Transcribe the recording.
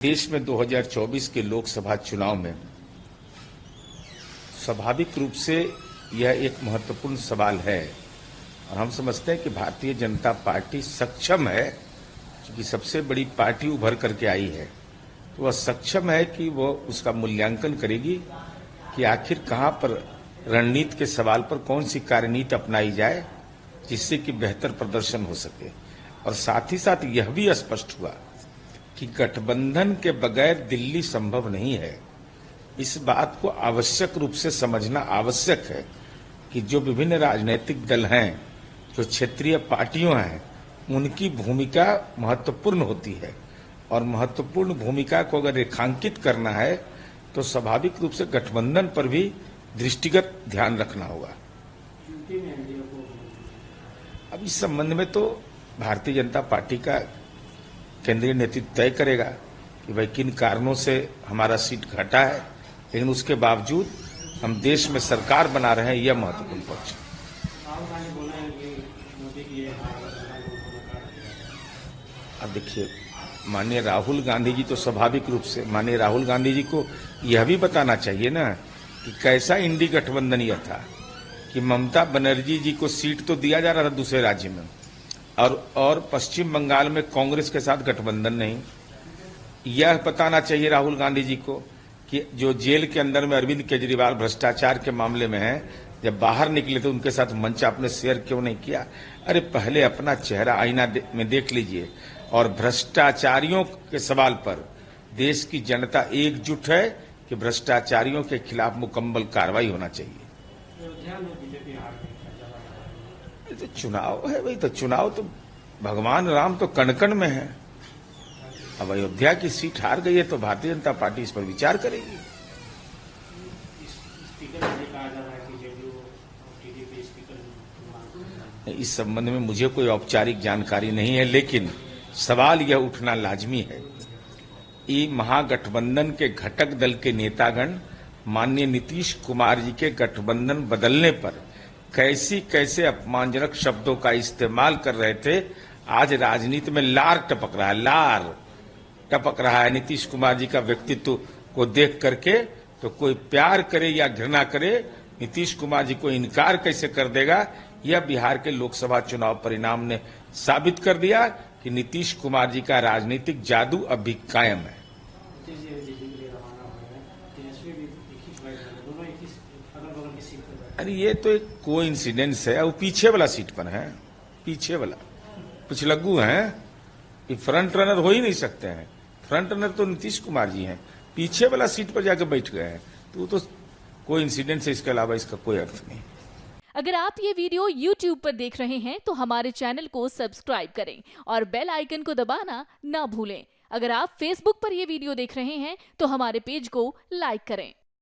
देश में 2024 के लोकसभा चुनाव में स्वाभाविक रूप से यह एक महत्वपूर्ण सवाल है और हम समझते हैं कि भारतीय जनता पार्टी सक्षम है, क्योंकि सबसे बड़ी पार्टी उभर करके आई है, तो वह सक्षम है कि वह उसका मूल्यांकन करेगी कि आखिर कहां पर रणनीति के सवाल पर कौन सी कार्यनीति अपनाई जाए जिससे कि बेहतर प्रदर्शन हो सके। और साथ ही साथ यह भी स्पष्ट हुआ कि गठबंधन के बगैर दिल्ली संभव नहीं है। इस बात को आवश्यक रूप से समझना आवश्यक है कि जो विभिन्न राजनीतिक दल हैं, जो क्षेत्रीय पार्टियां हैं, उनकी भूमिका महत्वपूर्ण होती है और महत्वपूर्ण भूमिका को अगर रेखांकित करना है तो स्वाभाविक रूप से गठबंधन पर भी दृष्टिगत ध्यान रखना होगा। अब इस संबंध में तो भारतीय जनता पार्टी का केंद्रीय नेतृत्व तय करेगा कि भाई किन कारणों से हमारा सीट घटा है, लेकिन उसके बावजूद हम देश में सरकार बना रहे हैं, यह महत्वपूर्ण पक्ष है। अब देखिए, माननीय राहुल गांधी जी तो स्वाभाविक रूप से माननीय राहुल गांधी जी को यह भी बताना चाहिए ना कि कैसा इंडी गठबंधन यह था कि ममता बनर्जी जी को सीट तो दिया जा रहा था दूसरे राज्य में और पश्चिम बंगाल में कांग्रेस के साथ गठबंधन नहीं। यह बताना चाहिए राहुल गांधी जी को कि जो जेल के अंदर में अरविंद केजरीवाल भ्रष्टाचार के मामले में है, जब बाहर निकले तो उनके साथ मंच आपने शेयर क्यों नहीं किया? अरे पहले अपना चेहरा आईना में देख लीजिए। और भ्रष्टाचारियों के सवाल पर देश की जनता एकजुट है कि भ्रष्टाचारियों के खिलाफ मुकम्मल कार्रवाई होना चाहिए। तो चुनाव है भाई, तो चुनाव तो भगवान राम तो कण कण में है। अब अयोध्या की सीट हार गई है तो भारतीय जनता पार्टी इस पर विचार करेगी। इस संबंध में मुझे कोई औपचारिक जानकारी नहीं है, लेकिन सवाल यह उठना लाजमी है। ये महागठबंधन के घटक दल के नेतागण माननीय नीतीश कुमार जी के गठबंधन बदलने पर कैसे अपमानजनक शब्दों का इस्तेमाल कर रहे थे। आज राजनीति में लार टपक रहा है नीतीश कुमार जी का व्यक्तित्व को देख करके। तो कोई प्यार करे या घृणा करे, नीतीश कुमार जी को इनकार कैसे कर देगा? यह बिहार के लोकसभा चुनाव परिणाम ने साबित कर दिया कि नीतीश कुमार जी का राजनीतिक जादू अब भी कायम है। अरे ये तो एक कोइंसिडेंस है। वो पीछे वाला सीट पर है, पीछे वाला पिछलग्गू है, ये फ्रंट रनर हो ही नहीं सकते हैं। फ्रंट रनर तो नीतीश कुमार जी हैं, पीछे वाला सीट पर जाकर बैठ गए हैं, तो वो तो कोइंसिडेंस है, इसके अलावा इसका कोई अर्थ नहीं। अगर आप ये वीडियो YouTube पर देख रहे हैं तो हमारे चैनल को सब्सक्राइब करें और बेल आइकन को दबाना ना भूलें। अगर आप Facebook पर ये वीडियो देख रहे हैं तो हमारे पेज को लाइक करें।